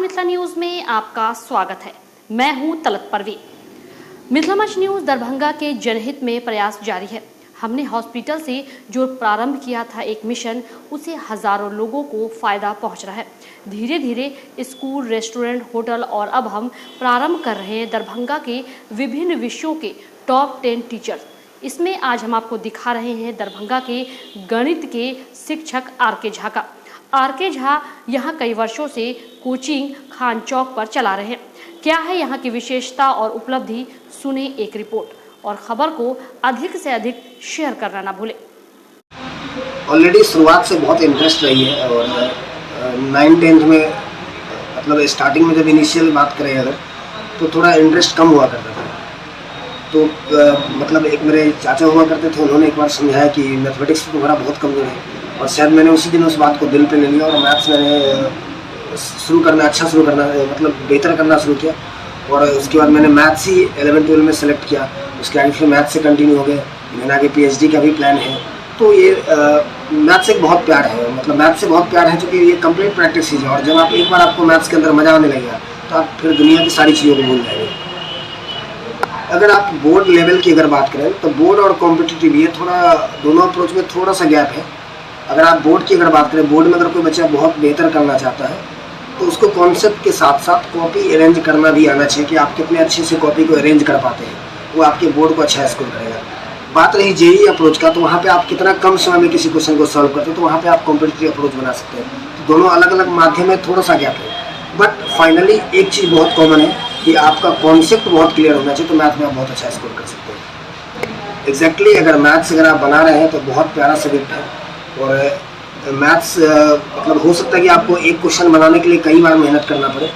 Mithila news में आपका स्वागत है। मैं हूं तलत परवीन। मिथिला मंच न्यूज दरभंगा के जनहित में प्रयास जारी है। हमने हॉस्पिटल से जो प्रारंभ किया था एक मिशन, उसे हजारों लोगों को फायदा पहुंच रहा है। धीरे धीरे स्कूल, रेस्टोरेंट, होटल और अब हम प्रारंभ कर रहे हैं दरभंगा के विभिन्न विषयों के टॉप 10 टीचर्स। इसमें आज हम आपको दिखा रहे हैं दरभंगा के गणित के शिक्षक आर.के. झा का। आर.के. झा यहाँ कई वर्षों से कोचिंग खान चौक पर चला रहे हैं। क्या है यहाँ की विशेषता और उपलब्धि, सुने एक रिपोर्ट और खबर को अधिक से अधिक शेयर करना ना भूलें। ऑलरेडी शुरुआत से बहुत इंटरेस्ट रही है और 9-10 में मतलब स्टार्टिंग में जब इनिशियल बात करें अगर तो थोड़ा इंटरेस्ट कम हुआ करता था। तो मतलब एक मेरे चाचा हुआ करते थे, उन्होंने एक बार समझाया कि मैथमेटिक्स में तुम्हारा बहुत कमजोर है, और शायद मैंने उसी दिन उस बात को दिल पे ले लिया और मैथ्स मैंने अच्छा शुरू करना मतलब बेहतर करना शुरू किया। और उसके बाद मैंने मैथ्स ही 11-12 में सेलेक्ट किया। उसके आगे फिर मैथ्स से कंटिन्यू हो गए। मैंने आगे पीएचडी का भी प्लान है। तो ये मैथ्स से बहुत प्यार है, मतलब मैथ्स से बहुत प्यार है, क्योंकि ये कंप्लीट प्रैक्टिस चीज़ है। और जब आप एक बार आपको मैथ्स के अंदर मजा आने लगेगा तो आप फिर दुनिया की सारी चीज़ों को भूल जाएंगे। अगर आप बोर्ड लेवल की अगर बात करें तो बोर्ड और कॉम्पिटिटिव ये थोड़ा दोनों अप्रोच में थोड़ा सा गैप है। अगर आप बोर्ड की अगर बात करें, बोर्ड में अगर कोई बच्चा बहुत बेहतर करना चाहता है तो उसको कॉन्सेप्ट के साथ साथ कॉपी अरेंज करना भी आना चाहिए कि आप कितने अच्छे से कॉपी को अरेंज कर पाते हैं। वो आपके बोर्ड को अच्छा स्कोर करेगा। बात रही जेईई अप्रोच का, तो वहाँ पे आप कितना कम समय में किसी क्वेश्चन को सॉल्व करते हैं, तो वहाँ पे आप कॉम्पिटिटिव अप्रोच बना सकते हैं। तो दोनों अलग अलग माध्यम में थोड़ा सा गैप है, बट फाइनली एक चीज़ बहुत कॉमन है कि आपका कॉन्सेप्ट बहुत क्लियर होना चाहिए, तो मैथ में आप बहुत अच्छा स्कोर कर सकते हैं। एग्जैक्टली अगर मैथ्स अगर आप बना रहे हैं तो बहुत प्यारा सब्जेक्ट है। और मैथ्स मतलब हो सकता है कि आपको एक क्वेश्चन बनाने के लिए कई बार मेहनत करना पड़े।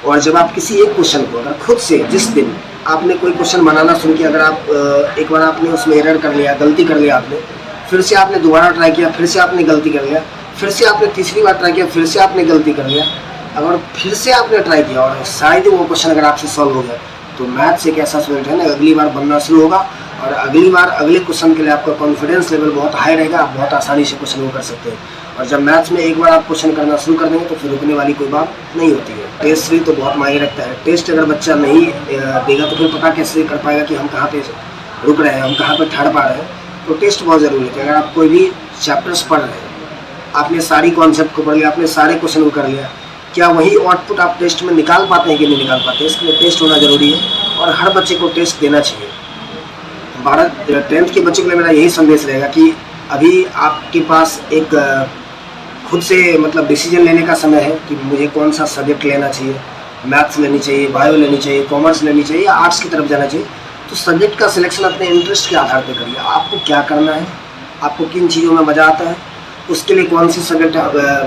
और जब आप किसी एक क्वेश्चन को अगर खुद से जिस दिन आपने कोई क्वेश्चन बनाना शुरू किया, अगर आप एक बार आपने उसमें एरर कर लिया, गलती कर लिया आपने, फिर से आपने दोबारा ट्राई किया, फिर से आपने गलती कर लिया, फिर से आपने तीसरी बार ट्राई किया, फिर से आपने गलती कर लिया, अगर फिर से आपने ट्राई किया और शायद वो क्वेश्चन अगर आपसे सॉल्व हो गया, तो मैथ्स एक ऐसा सब्जेक्ट है ना, अगली बार बनना शुरू होगा और अगली बार अगले क्वेश्चन के लिए आपका कॉन्फिडेंस लेवल बहुत हाई रहेगा। आप बहुत आसानी से क्वेश्चन को कर सकते हैं। और जब मैथ्स में एक बार आप क्वेश्चन करना शुरू कर देंगे तो फिर रुकने वाली कोई बात नहीं होती है। टेस्ट भी तो बहुत मायने रखता है। टेस्ट अगर बच्चा नहीं देगा तो फिर पता कैसे कर पाएगा कि हम कहाँ पे रुक रहे हैं, हम कहाँ पे ठहर पा रहे हैं। तो टेस्ट बहुत ज़रूरी है। अगर आप कोई भी चैप्टर्स पढ़ रहे हैं, आपने सारी कॉन्सेप्ट को पढ़ लिया, आपने सारे क्वेश्चन को कर लिया, क्या वही आउटपुट आप टेस्ट में निकाल पाते हैं कि नहीं निकाल पाते? इसके लिए टेस्ट होना जरूरी है और हर बच्चे को टेस्ट देना चाहिए। 10th के बच्चे के लिए मेरा यही संदेश रहेगा कि अभी आपके पास एक खुद से मतलब डिसीजन लेने का समय है कि मुझे कौन सा सब्जेक्ट लेना चाहिए। मैथ्स लेनी चाहिए, बायो लेनी चाहिए, कॉमर्स लेनी चाहिए या आर्ट्स की तरफ जाना चाहिए। तो सब्जेक्ट का सिलेक्शन अपने इंटरेस्ट के आधार पर करिए। आपको क्या करना है, आपको किन चीज़ों में मज़ा आता है, उसके लिए कौन सी सब्जेक्ट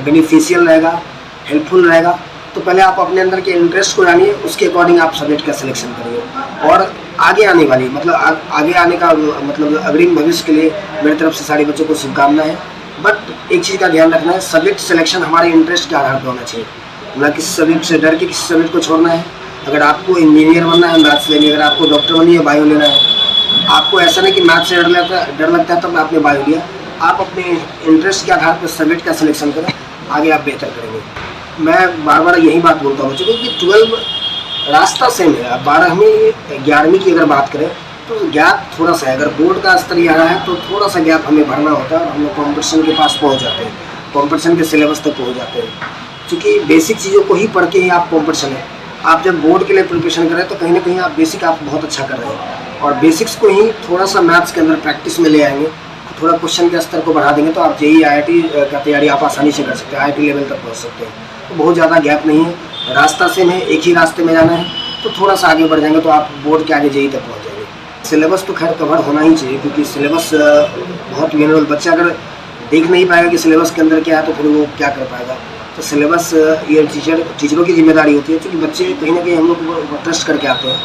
बेनिफिशियल रहेगा, हेल्पफुल रहेगा। तो पहले आप अपने अंदर के इंटरेस्ट को जानिए, उसके अकॉर्डिंग आप सब्जेक्ट का सिलेक्शन करिए। और आगे आने वाली मतलब आगे आने का मतलब अग्रिम भविष्य के लिए मेरी तरफ से सारे बच्चों को शुभकामनाएं हैं। बट एक चीज़ का ध्यान रखना है, सब्जेक्ट सिलेक्शन हमारे इंटरेस्ट के आधार पर होना चाहिए। ना किसी सब्जेक्ट से डर के किसी सब्जेक्ट को छोड़ना है। अगर आपको इंजीनियर बनना है, मैथ्स लेनी है। अगर आपको डॉक्टर बननी है, बायो लेना है। आपको ऐसा नहीं कि मैथ्स से डर लगता है तब आपने बायो लिया। आप अपने इंटरेस्ट के आधार पर सब्जेक्ट का सिलेक्शन करें, आगे आप बेहतर करेंगे। मैं बार बार यही बात बोलता हूँ बच्चों को कि 12 रास्ता सेम है। अब 12वीं 11वीं की अगर बात करें तो गैप थोड़ा सा है। अगर बोर्ड का स्तर यहाँ है तो थोड़ा सा गैप हमें भरना होता है और हम लोग कॉम्पिटिशन के पास पहुँच जाते हैं, कॉम्पिटिशन के सिलेबस तक पहुँच जाते हैं। क्योंकि बेसिक चीज़ों को ही पढ़ के ही आप कॉम्पिटिशन है। आप जब बोर्ड के लिए प्रिपरेशन कर रहे हैं तो कहीं ना कहीं आप बेसिक आप बहुत अच्छा कर रहे हैं और बेसिक्स को ही थोड़ा सा मैथ्स के अंदर प्रैक्टिस में ले आएंगे, थोड़ा क्वेश्चन के स्तर को बढ़ा देंगे तो आप जेईई IIT का तैयारी आप आसानी से कर सकते हैं, IIT लेवल तक पहुँच सकते हैं। तो बहुत ज़्यादा गैप नहीं है, रास्ता सेम है, एक ही रास्ते में जाना है। तो थोड़ा सा आगे बढ़ जाएंगे तो आप बोर्ड के आगे जेईई तक पहुँच जाएंगे। सिलेबस तो खैर कवर होना ही चाहिए, क्योंकि सिलेबस बहुत मिनिमल। बच्चा अगर देख नहीं पाएगा कि सिलेबस के अंदर क्या है तो फिर वो क्या कर पाएगा। तो सिलेबस ये टीचरों की जिम्मेदारी होती है, क्योंकि बच्चे कहीं ना कहीं हम लोग ट्रस्ट करके आते हैं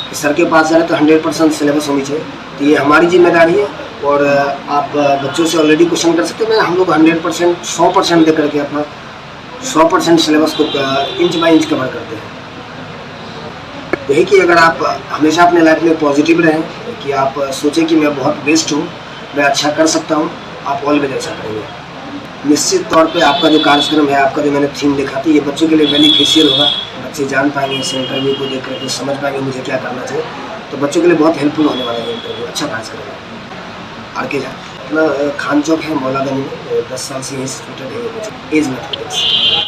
कि सर के पास जा रहे तो 100% सिलेबस होनी चाहिए। तो ये हमारी जिम्मेदारी है और आप बच्चों से ऑलरेडी क्वेश्चन कर सकते हैं। हम लोग 100% 100% दे करके अपना 100% सिलेबस को इंच बाय इंच कवर करते हैं। यही कि अगर आप हमेशा अपने लाइफ में पॉजिटिव रहें, कि आप सोचें कि मैं बहुत बेस्ट हूँ, मैं अच्छा कर सकता हूँ, आप ऑलवेज अच्छा करेंगे। निश्चित तौर पे आपका जो कार्यक्रम है, आपका जो मैंने थीम देखा था, ये बच्चों के लिए बेनिफिशियल होगा। बच्चे जान पाएंगे इस इंटरव्यू को देख करके, समझ पाएंगे मुझे क्या करना चाहिए। तो बच्चों के लिए बहुत हेल्पफुल होने वाला है इंटरव्यू, अच्छा कार्यक्रम है। आर के झा अपना खान चौक है मौलागंज में, 10 साल से यहीं स्टूडेंट है, एज मैथमेटिक्स।